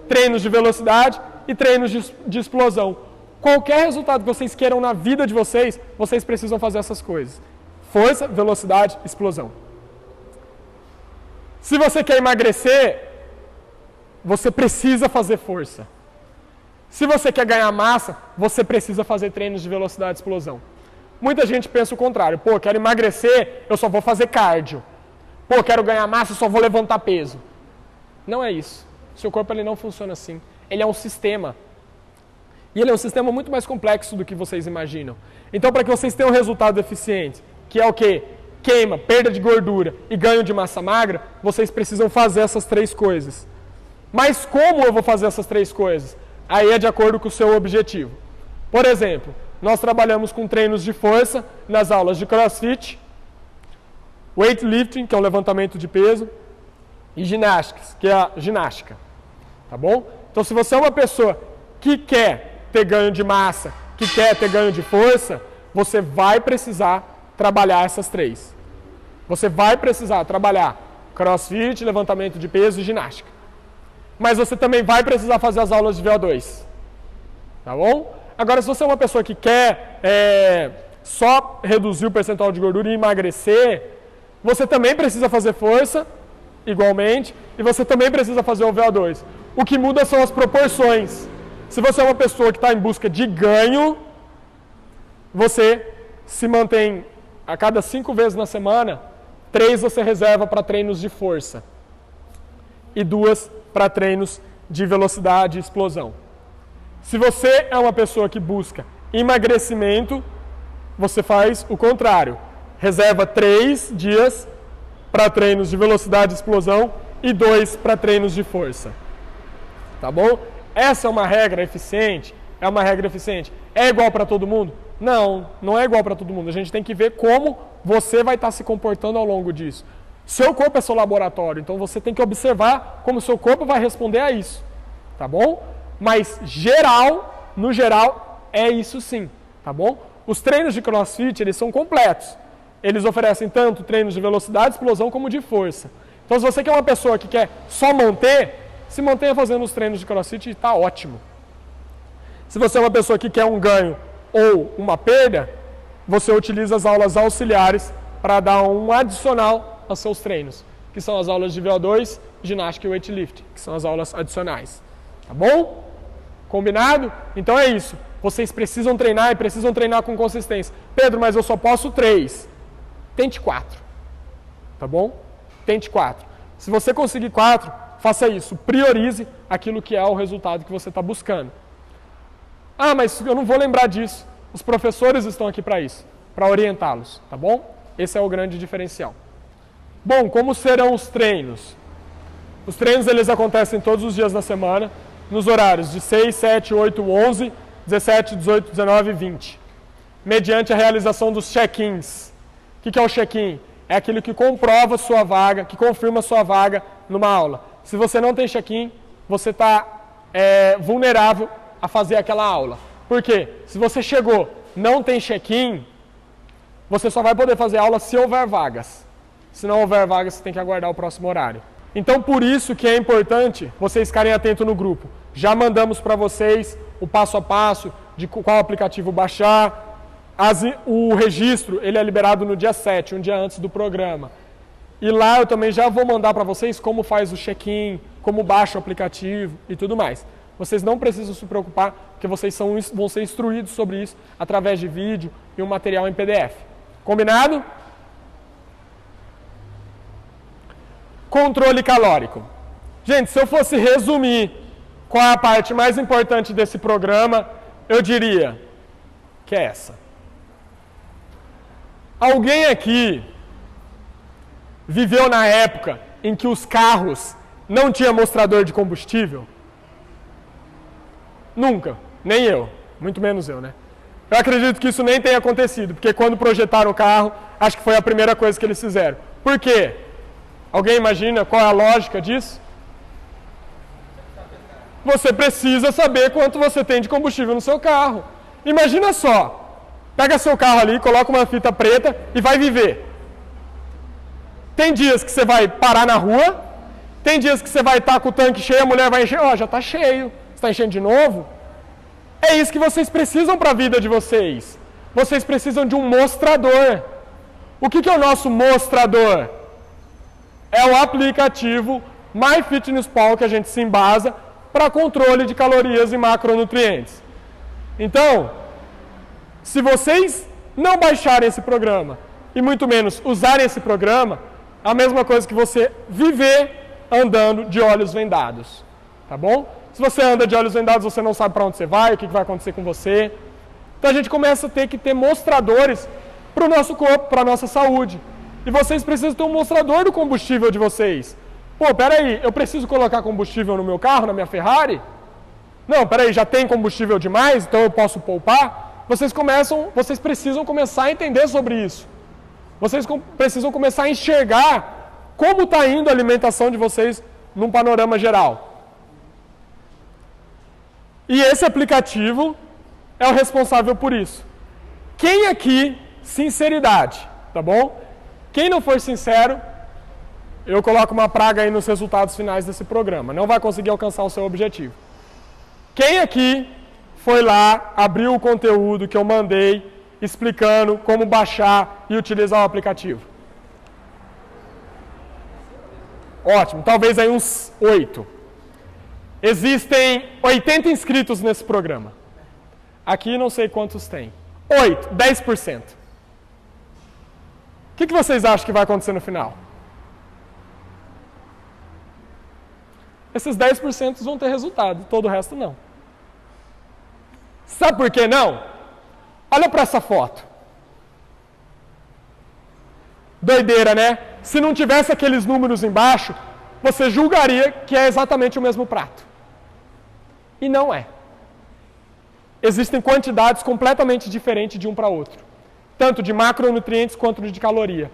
treinos de velocidade e treinos de explosão. Qualquer resultado que vocês queiram na vida de vocês, vocês precisam fazer essas coisas. Força, velocidade, explosão. Se você quer emagrecer, você precisa fazer força. Se você quer ganhar massa, você precisa fazer treinos de velocidade e explosão. Muita gente pensa o contrário. Pô, quero emagrecer, eu só vou fazer cardio. Pô, quero ganhar massa, eu só vou levantar peso. Não é isso. Seu corpo ele não funciona assim. Ele é um sistema. E ele é um sistema muito mais complexo do que vocês imaginam. Então, para que vocês tenham um resultado eficiente, que é o quê? Queima, perda de gordura e ganho de massa magra, vocês precisam fazer essas 3 coisas. Mas como eu vou fazer essas 3 coisas? Aí é de acordo com o seu objetivo. Por exemplo, nós trabalhamos com treinos de força nas aulas de CrossFit, weightlifting, que é o levantamento de peso, e ginásticas, que é a ginástica. Tá bom? Então, se você é uma pessoa que quer ter ganho de massa, que quer ter ganho de força, você vai precisar trabalhar essas 3. Você vai precisar trabalhar CrossFit, levantamento de peso e ginástica. Mas você também vai precisar fazer as aulas de VO2. Tá bom? Agora, se você é uma pessoa que quer só reduzir o percentual de gordura e emagrecer, você também precisa fazer força, igualmente, e você também precisa fazer o VO2. O que muda são as proporções. Se você é uma pessoa que está em busca de ganho, você se mantém a cada 5 vezes na semana, 3 você reserva para treinos de força e 2 para treinos de velocidade e explosão. Se você é uma pessoa que busca emagrecimento, você faz o contrário. Reserva 3 dias para treinos de velocidade e explosão e 2 para treinos de força. Tá bom? Essa é uma regra eficiente? É uma regra eficiente. É igual para todo mundo? Não, não é igual para todo mundo. A gente tem que ver como você vai estar se comportando ao longo disso. Seu corpo é seu laboratório, então você tem que observar como seu corpo vai responder a isso. Tá bom? Mas no geral, é isso sim. Tá bom? Os treinos de CrossFit, eles são completos. eles oferecem tanto treinos de velocidade, explosão, como de força. Então, se você quer uma pessoa que quer só manter, se mantenha fazendo os treinos de CrossFit e está ótimo. Se você é uma pessoa que quer um ganho ou uma perda, você utiliza as aulas auxiliares para dar um adicional aos seus treinos, que são as aulas de VO2, ginástica e weightlifting, que são as aulas adicionais. Tá bom? Combinado? Então é isso. Vocês precisam treinar e precisam treinar com consistência. Pedro, mas eu só posso 3. Tente 4. Tá bom? Tente 4. Se você conseguir 4, faça isso. Priorize aquilo que é o resultado que você está buscando. Ah, mas eu não vou lembrar disso. Os professores estão aqui para isso, para orientá-los, tá bom? Esse é o grande diferencial. Bom, como serão os treinos? Os treinos eles acontecem todos os dias da semana, nos horários de 6, 7, 8, 11, 17, 18, 19 e 20. Mediante a realização dos check-ins. O que é o check-in? É aquilo que comprova sua vaga, que confirma sua vaga numa aula. Se você não tem check-in, você está vulnerável a fazer aquela aula. Por quê? Se você chegou, não tem check-in, você só vai poder fazer aula se houver vagas. Se não houver vagas, você tem que aguardar o próximo horário. Então, por isso que é importante vocês ficarem atentos no grupo. Já mandamos para vocês o passo a passo de qual aplicativo baixar. O registro ele é liberado no dia 7, um dia antes do programa. E lá eu também já vou mandar para vocês como faz o check-in, como baixa o aplicativo e tudo mais. Vocês não precisam se preocupar, porque vocês vão ser instruídos sobre isso através de vídeo e um material em PDF. Combinado? Controle calórico. Gente, se eu fosse resumir qual é a parte mais importante desse programa, eu diria que é essa. Alguém aqui viveu na época em que os carros não tinham mostrador de combustível? Nunca, nem eu, muito menos eu, né? Eu acredito que isso nem tenha acontecido, porque quando projetaram o carro, acho que foi a primeira coisa que eles fizeram. Por quê? Alguém imagina qual é a lógica disso? Você precisa saber quanto você tem de combustível no seu carro. Imagina só, pega seu carro ali, coloca uma fita preta e vai viver. Tem dias que você vai parar na rua, tem dias que você vai estar com o tanque cheio, a mulher vai encher, já está cheio. Está enchendo de novo? É isso que vocês precisam para a vida de vocês. Vocês precisam de um mostrador. O que é o nosso mostrador? É o aplicativo MyFitnessPal que a gente se embasa para controle de calorias e macronutrientes. Então, se vocês não baixarem esse programa e muito menos usarem esse programa, é a mesma coisa que você viver andando de olhos vendados. Tá bom? Se você anda de olhos vendados, você não sabe para onde você vai, o que vai acontecer com você. Então a gente começa a ter que ter mostradores para o nosso corpo, para a nossa saúde. E vocês precisam ter um mostrador do combustível de vocês. Pô, peraí, eu preciso colocar combustível no meu carro, na minha Ferrari? Não, peraí, já tem combustível demais, então eu posso poupar? Vocês precisam começar a entender sobre isso. Vocês precisam começar a enxergar como está indo a alimentação de vocês num panorama geral. E esse aplicativo é o responsável por isso. Quem aqui, sinceridade, tá bom? Quem não for sincero, eu coloco uma praga aí nos resultados finais desse programa. Não vai conseguir alcançar o seu objetivo. Quem aqui foi lá, abriu o conteúdo que eu mandei, explicando como baixar e utilizar o aplicativo? Ótimo, talvez aí uns 8. Existem 80 inscritos nesse programa. Aqui não sei quantos tem. 8, 10%. O que vocês acham que vai acontecer no final? Esses 10% vão ter resultado, todo o resto não. Sabe por que não? Olha para essa foto. Doideira, né? Se não tivesse aqueles números embaixo, você julgaria que é exatamente o mesmo prato. E não é. Existem quantidades completamente diferentes de um para outro. Tanto de macronutrientes quanto de caloria.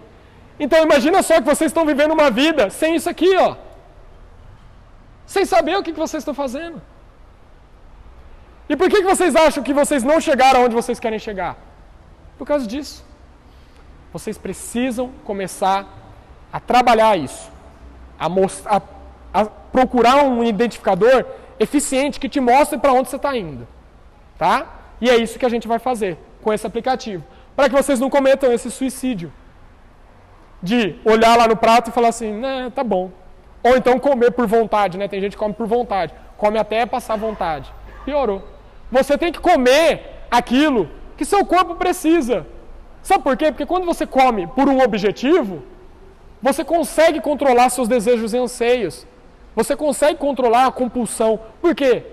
Então imagina só que vocês estão vivendo uma vida sem isso aqui, ó. Sem saber o que vocês estão fazendo. E por que vocês acham que vocês não chegaram onde vocês querem chegar? Por causa disso. Vocês precisam começar a trabalhar isso, a procurar um identificador eficiente que te mostre para onde você está indo, tá? E é isso que a gente vai fazer com esse aplicativo, para que vocês não cometam esse suicídio de olhar lá no prato e falar assim, né, tá bom. Ou então comer por vontade, né? Tem gente que come por vontade, come até passar vontade. Piorou. Você tem que comer aquilo que seu corpo precisa. Sabe por quê? Porque quando você come por um objetivo, você consegue controlar seus desejos e anseios. Você consegue controlar a compulsão. Por quê?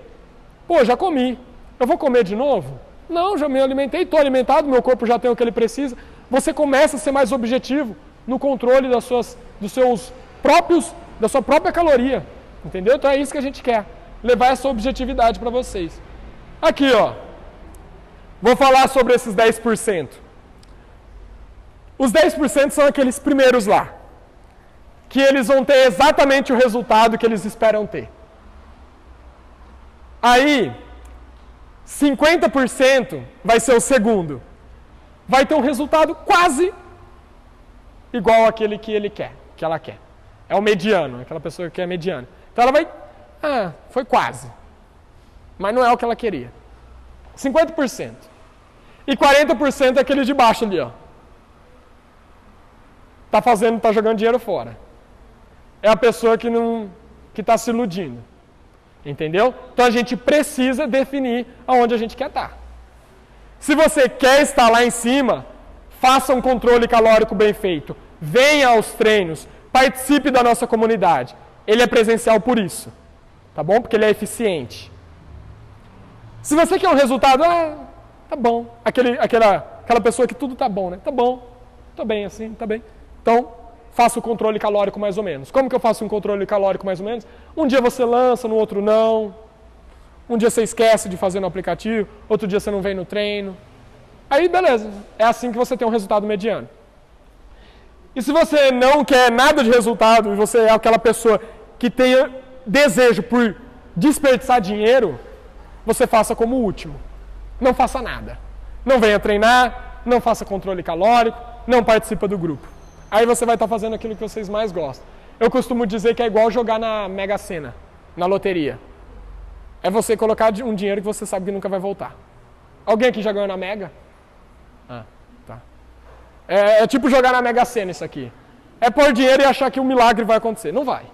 Pô, já comi. Eu vou comer de novo? Não, já me alimentei, estou alimentado, meu corpo já tem o que ele precisa. Você começa a ser mais objetivo no controle da sua própria caloria. Entendeu? Então é isso que a gente quer. Levar essa objetividade para vocês. Aqui, ó. Vou falar sobre esses 10%. Os 10% são aqueles primeiros lá. Que eles vão ter exatamente o resultado que eles esperam ter. Aí, 50% vai ser o segundo. Vai ter um resultado quase igual àquele que ele quer, que ela quer. É o mediano, aquela pessoa que é mediana. Então ela vai, foi quase. Mas não é o que ela queria. 50%. E 40% é aquele de baixo ali, ó. Tá jogando dinheiro fora. É a pessoa que está se iludindo. Entendeu? Então a gente precisa definir aonde a gente quer estar. Se você quer estar lá em cima, faça um controle calórico bem feito. Venha aos treinos, participe da nossa comunidade. Ele é presencial por isso. Tá bom? Porque ele é eficiente. Se você quer um resultado, tá bom. Aquela pessoa que tudo tá bom, né? Tá bom. Tô bem assim, tá bem. Então, faça o controle calórico mais ou menos. Como que eu faço um controle calórico mais ou menos? Um dia você lança, no outro não. Um dia você esquece de fazer no aplicativo, outro dia você não vem no treino. Aí, beleza. É assim que você tem um resultado mediano. E se você não quer nada de resultado, e você é aquela pessoa que tenha desejo por desperdiçar dinheiro, você faça como último. Não faça nada. Não venha treinar, não faça controle calórico, não participa do grupo. Aí você vai estar fazendo aquilo que vocês mais gostam. Eu costumo dizer que é igual jogar na Mega Sena, na loteria. É você colocar um dinheiro que você sabe que nunca vai voltar. Alguém aqui já ganhou na Mega? Tá. É tipo jogar na Mega Sena isso aqui. É pôr dinheiro e achar que um milagre vai acontecer. Não vai.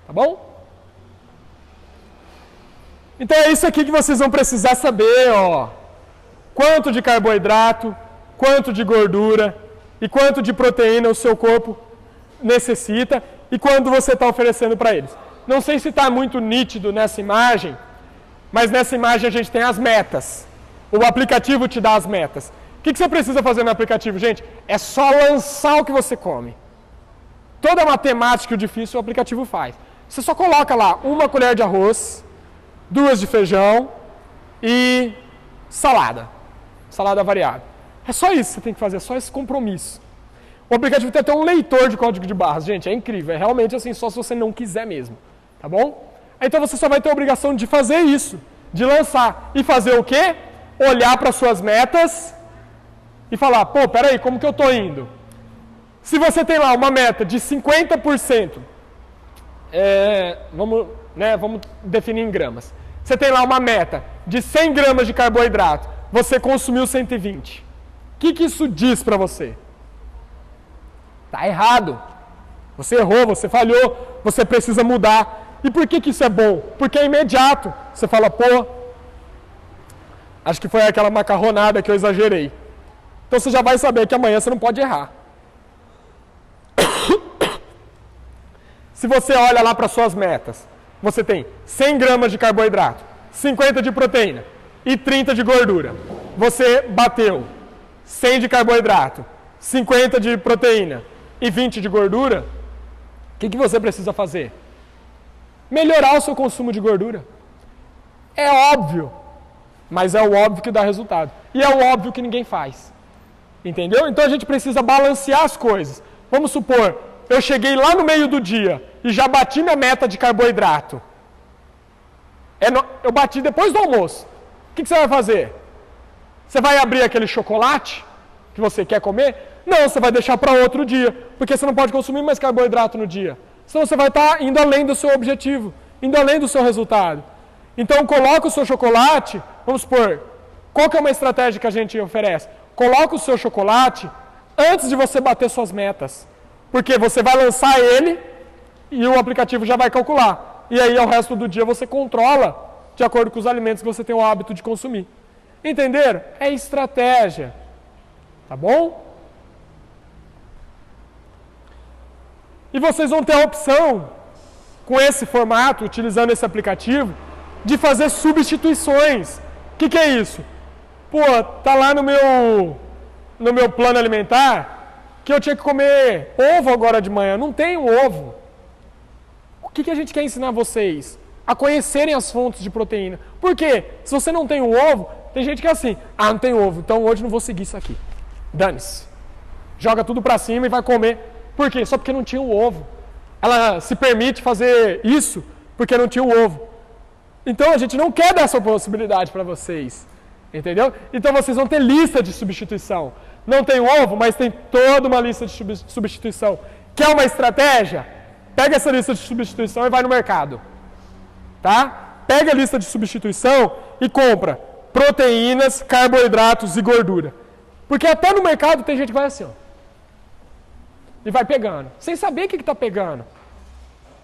Tá bom? Então é isso aqui que vocês vão precisar saber, ó. Quanto de carboidrato, quanto de gordura e quanto de proteína o seu corpo necessita e quando você está oferecendo para eles. Não sei se está muito nítido nessa imagem, mas nessa imagem a gente tem as metas. O aplicativo te dá as metas. O que você precisa fazer no aplicativo, gente? É só lançar o que você come. Toda a matemática e o difícil o aplicativo faz. Você só coloca lá 1 colher de arroz, 2 de feijão e salada. Salada variável. É só isso que você tem que fazer, é só esse compromisso. O aplicativo tem até um leitor de código de barras, gente, é incrível. É realmente assim, só se você não quiser mesmo. Tá bom? Então você só vai ter a obrigação de fazer isso, de lançar. E fazer o quê? Olhar para suas metas e falar, pô, peraí, como que eu tô indo? Se você tem lá uma meta de 50%, vamos definir em gramas. Você tem lá uma meta de 100 gramas de carboidrato, você consumiu 120. O que isso diz para você? Tá errado. Você errou, você falhou, você precisa mudar. E por que isso é bom? Porque é imediato. Você fala, pô, acho que foi aquela macarronada que eu exagerei. Então você já vai saber que amanhã você não pode errar. Se você olha lá para suas metas, você tem 100 gramas de carboidrato, 50 de proteína e 30 de gordura. Você bateu 100 de carboidrato, 50 de proteína e 20 de gordura. O que você precisa fazer? Melhorar o seu consumo de gordura. É óbvio, mas é o óbvio que dá resultado. E é o óbvio que ninguém faz. Entendeu? Então a gente precisa balancear as coisas. Vamos supor, eu cheguei lá no meio do dia e já bati minha meta de carboidrato. Eu bati depois do almoço. O que você vai fazer? Você vai abrir aquele chocolate que você quer comer? Não, você vai deixar para outro dia, porque você não pode consumir mais carboidrato no dia. Senão você vai estar indo além do seu objetivo, indo além do seu resultado. Então coloca o seu chocolate, vamos supor, qual que é uma estratégia que a gente oferece? Coloca o seu chocolate antes de você bater suas metas. Porque você vai lançar ele e o aplicativo já vai calcular. E aí, ao resto do dia, você controla de acordo com os alimentos que você tem o hábito de consumir. Entenderam? É estratégia. Tá bom? E vocês vão ter a opção, com esse formato, utilizando esse aplicativo, de fazer substituições. O que é isso? Pô, tá lá no meu plano alimentar que eu tinha que comer ovo agora de manhã. Não tem ovo. O que a gente quer ensinar vocês? A conhecerem as fontes de proteína. Por quê? Se você não tem o ovo, tem gente que é assim, não tem ovo, então hoje não vou seguir isso aqui. Dane-se. Joga tudo pra cima e vai comer. Por quê? Só porque não tinha o ovo. Ela se permite fazer isso porque não tinha o ovo. Então a gente não quer dar essa possibilidade para vocês. Entendeu? Então vocês vão ter lista de substituição. Não tem o ovo, mas tem toda uma lista de substituição. Quer uma estratégia? Pega essa lista de substituição e vai no mercado. Tá? Pega a lista de substituição e compra proteínas, carboidratos e gordura. Porque até no mercado tem gente que vai assim, ó. E vai pegando, sem saber o que está pegando.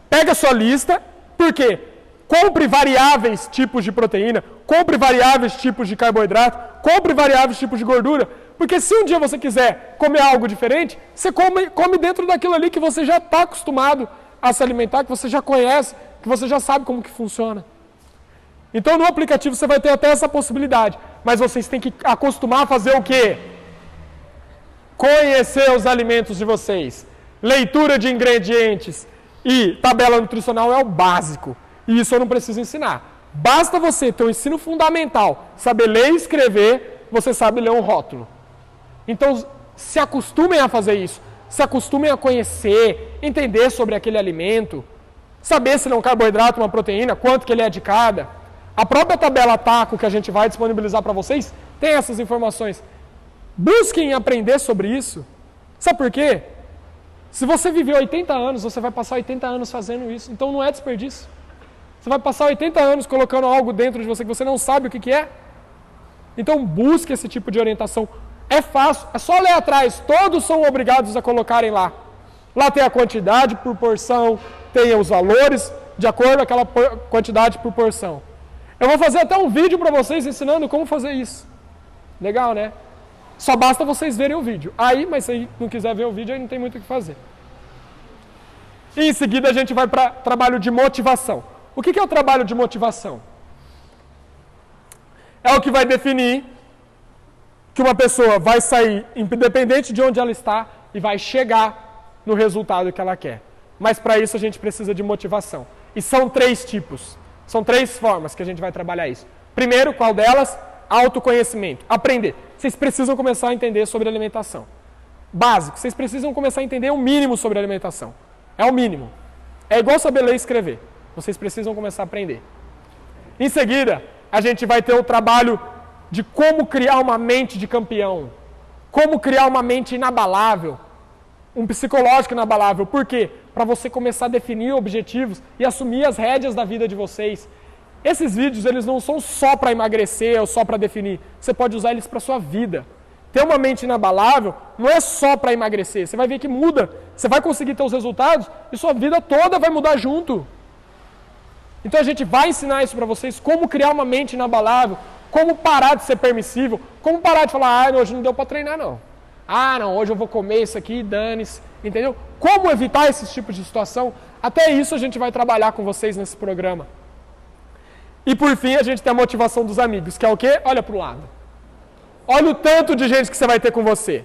Pega a sua lista, por quê? Compre variáveis tipos de proteína, compre variáveis tipos de carboidrato, compre variáveis tipos de gordura, porque se um dia você quiser comer algo diferente, você come dentro daquilo ali que você já está acostumado a se alimentar, que você já conhece, que você já sabe como que funciona. Então no aplicativo você vai ter até essa possibilidade, mas vocês têm que acostumar a fazer o quê? Conhecer os alimentos de vocês. Leitura de ingredientes e tabela nutricional é o básico. E isso eu não preciso ensinar. Basta você ter um ensino fundamental, saber ler e escrever, você sabe ler um rótulo. Então, se acostumem a fazer isso. Se acostumem a conhecer, entender sobre aquele alimento, saber se ele é um carboidrato, uma proteína, quanto que ele é de cada. A própria tabela TACO que a gente vai disponibilizar para vocês tem essas informações. Busquem aprender sobre isso. Sabe por quê? Se você viver 80 anos, você vai passar 80 anos fazendo isso. Então não é desperdício. Você vai passar 80 anos colocando algo dentro de você que você não sabe o que é. Então busque esse tipo de orientação. É fácil, é só ler atrás. Todos são obrigados a colocarem lá. Lá tem a quantidade por porção, tem os valores de acordo com aquela quantidade por porção. Eu vou fazer até um vídeo para vocês ensinando como fazer isso. Legal, né? Só basta vocês verem o vídeo. Mas se não quiser ver o vídeo, aí não tem muito o que fazer. E em seguida a gente vai para trabalho de motivação. O que é o trabalho de motivação? É o que vai definir que uma pessoa vai sair, independente de onde ela está, e vai chegar no resultado que ela quer. Mas para isso a gente precisa de motivação. E são 3 tipos. São 3 formas que a gente vai trabalhar isso. Primeiro, qual delas? Autoconhecimento. Aprender. Vocês precisam começar a entender sobre alimentação. Básico. Vocês precisam começar a entender o mínimo sobre alimentação. É o mínimo. É igual saber ler e escrever. Vocês precisam começar a aprender. Em seguida, a gente vai ter o trabalho de como criar uma mente de campeão. Como criar uma mente inabalável. Um psicológico inabalável. Por quê? Para você começar a definir objetivos e assumir as rédeas da vida de vocês. Esses vídeos, eles não são só para emagrecer ou só para definir. Você pode usar eles para a sua vida. Ter uma mente inabalável não é só para emagrecer. Você vai ver que muda. Você vai conseguir ter os resultados e sua vida toda vai mudar junto. Então a gente vai ensinar isso para vocês, como criar uma mente inabalável, como parar de ser permissível, como parar de falar, hoje não deu para treinar não. Não, hoje eu vou comer isso aqui, dane-se, entendeu? Como evitar esses tipos de situação, até isso a gente vai trabalhar com vocês nesse programa. E por fim a gente tem a motivação dos amigos, que é o quê? Olha para o lado. Olha o tanto de gente que você vai ter com você.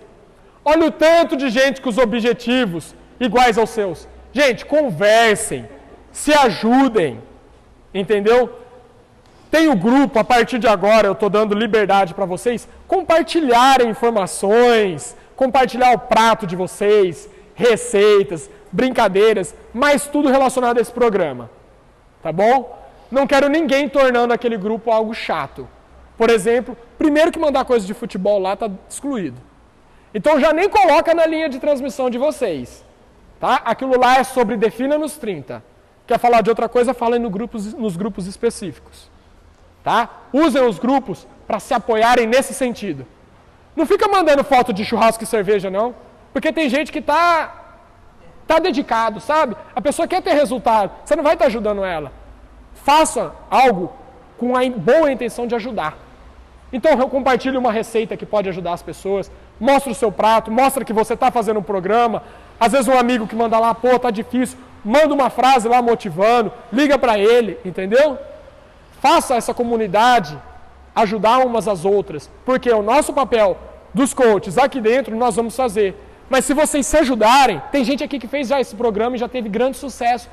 Olha o tanto de gente com os objetivos iguais aos seus. Gente, conversem, se ajudem. Entendeu? Tem o grupo, a partir de agora eu estou dando liberdade para vocês compartilharem informações, compartilhar o prato de vocês, receitas, brincadeiras, mas tudo relacionado a esse programa. Tá bom? Não quero ninguém tornando aquele grupo algo chato. Por exemplo, primeiro que mandar coisa de futebol lá está excluído. Então já nem coloca na linha de transmissão de vocês. Tá? Aquilo lá é sobre Defina nos 30. Quer falar de outra coisa, fala nos grupos específicos. Tá? Usem os grupos para se apoiarem nesse sentido. Não fica mandando foto de churrasco e cerveja, não. Porque tem gente que tá dedicado, sabe? A pessoa quer ter resultado. Você não vai estar ajudando ela. Faça algo com a boa intenção de ajudar. Então compartilhe uma receita que pode ajudar as pessoas. Mostra o seu prato, mostra que você está fazendo um programa. Às vezes um amigo que manda lá, pô, tá difícil. Manda uma frase lá motivando. Liga para ele, entendeu? Faça essa comunidade ajudar umas às outras. Porque o nosso papel dos coaches aqui dentro nós vamos fazer. Mas se vocês se ajudarem, tem gente aqui que fez já esse programa e já teve grande sucesso.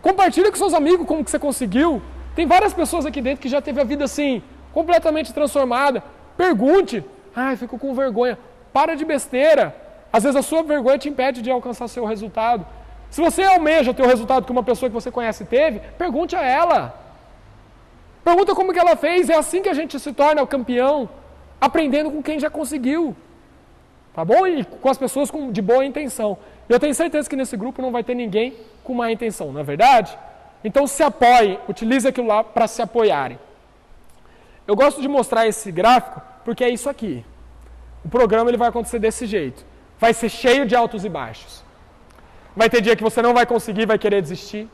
Compartilha com seus amigos como que você conseguiu. Tem várias pessoas aqui dentro que já teve a vida assim, completamente transformada. Pergunte. Ai, fico com vergonha. Para de besteira. Às vezes a sua vergonha te impede de alcançar seu resultado. Se você almeja ter o resultado que uma pessoa que você conhece teve, pergunte a ela. Pergunta como que ela fez. É assim que a gente se torna o campeão. Aprendendo com quem já conseguiu. Tá bom? E com as pessoas de boa intenção. Eu tenho certeza que nesse grupo não vai ter ninguém com má intenção, não é verdade? Então se apoiem, utilize aquilo lá para se apoiarem. Eu gosto de mostrar esse gráfico porque é isso aqui. O programa ele vai acontecer desse jeito. Vai ser cheio de altos e baixos. Vai ter dia que você não vai conseguir, vai querer desistir.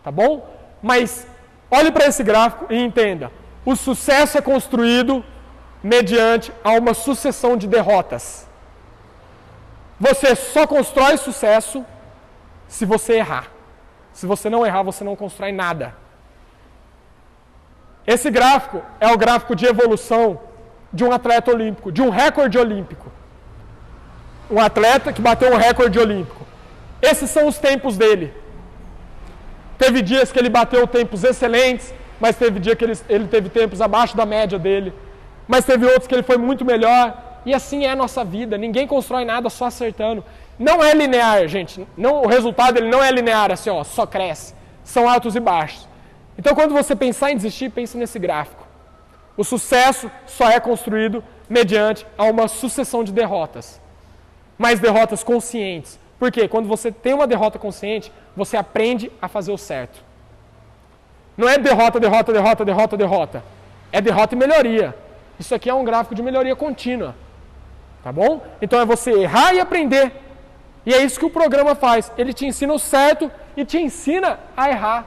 Tá bom? Mas olhe para esse gráfico e entenda. O sucesso é construído mediante a uma sucessão de derrotas. Você só constrói sucesso se você errar. Se você não errar, você não constrói nada. Esse gráfico é o gráfico de evolução de um atleta olímpico, de um recorde olímpico. Um atleta que bateu um recorde olímpico. Esses são os tempos dele. Teve dias que ele bateu tempos excelentes, mas teve dia que ele teve tempos abaixo da média dele. Mas teve outros que ele foi muito melhor. E assim é a nossa vida. Ninguém constrói nada só acertando. Não é linear, gente. Não, o resultado ele não é linear, assim, ó, só cresce. São altos e baixos. Então, quando você pensar em desistir, pense nesse gráfico. O sucesso só é construído mediante a uma sucessão de derrotas. Mas derrotas conscientes. Por quê? Quando você tem uma derrota consciente, você aprende a fazer o certo. Não é derrota, derrota, derrota, derrota, derrota. É derrota e melhoria. Isso aqui é um gráfico de melhoria contínua. Tá bom? Então é você errar e aprender. E é isso que o programa faz. Ele te ensina o certo e te ensina a errar.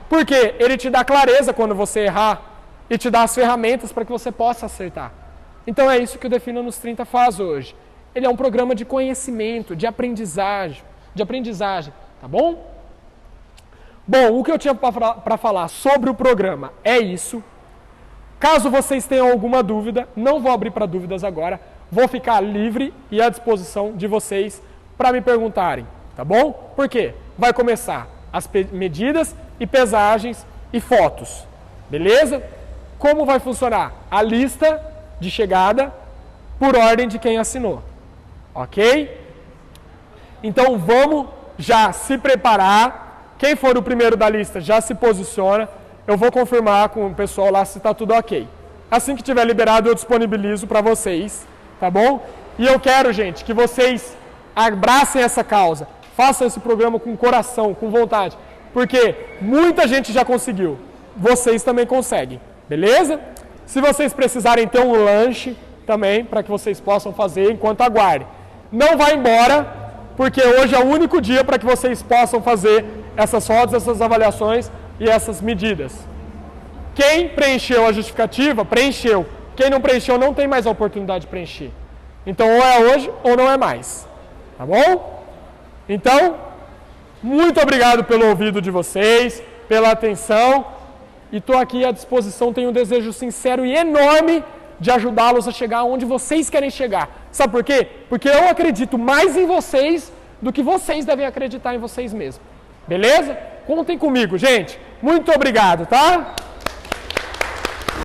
Por quê? Ele te dá clareza quando você errar e te dá as ferramentas para que você possa acertar. Então é isso que o Defina nos 30 faz hoje. Ele é um programa de conhecimento, de aprendizagem, tá bom? Bom, o que eu tinha para falar sobre o programa é isso. Caso vocês tenham alguma dúvida, não vou abrir para dúvidas agora, vou ficar livre e à disposição de vocês para me perguntarem, tá bom? Por quê? Vai começar as medidas e pesagens e fotos, beleza? Como vai funcionar? A lista de chegada por ordem de quem assinou, ok? Então vamos já se preparar. Quem for o primeiro da lista já se posiciona. Eu vou confirmar com o pessoal lá se está tudo ok. Assim que tiver liberado, eu disponibilizo para vocês, tá bom? E eu quero, gente, que vocês abracem essa causa. Façam esse programa com coração, com vontade. Porque muita gente já conseguiu. Vocês também conseguem, beleza? Se vocês precisarem ter um lanche também, para que vocês possam fazer enquanto aguardem. Não vá embora, porque hoje é o único dia para que vocês possam fazer essas fotos, essas avaliações e essas medidas. Quem preencheu a justificativa, preencheu. Quem não preencheu não tem mais a oportunidade de preencher. Então, ou é hoje ou não é mais. Tá bom? Então, muito obrigado pelo ouvido de vocês, pela atenção. E estou aqui à disposição, tenho um desejo sincero e enorme de ajudá-los a chegar onde vocês querem chegar. Sabe por quê? Porque eu acredito mais em vocês do que vocês devem acreditar em vocês mesmos. Beleza? Contem comigo, gente. Muito obrigado, tá?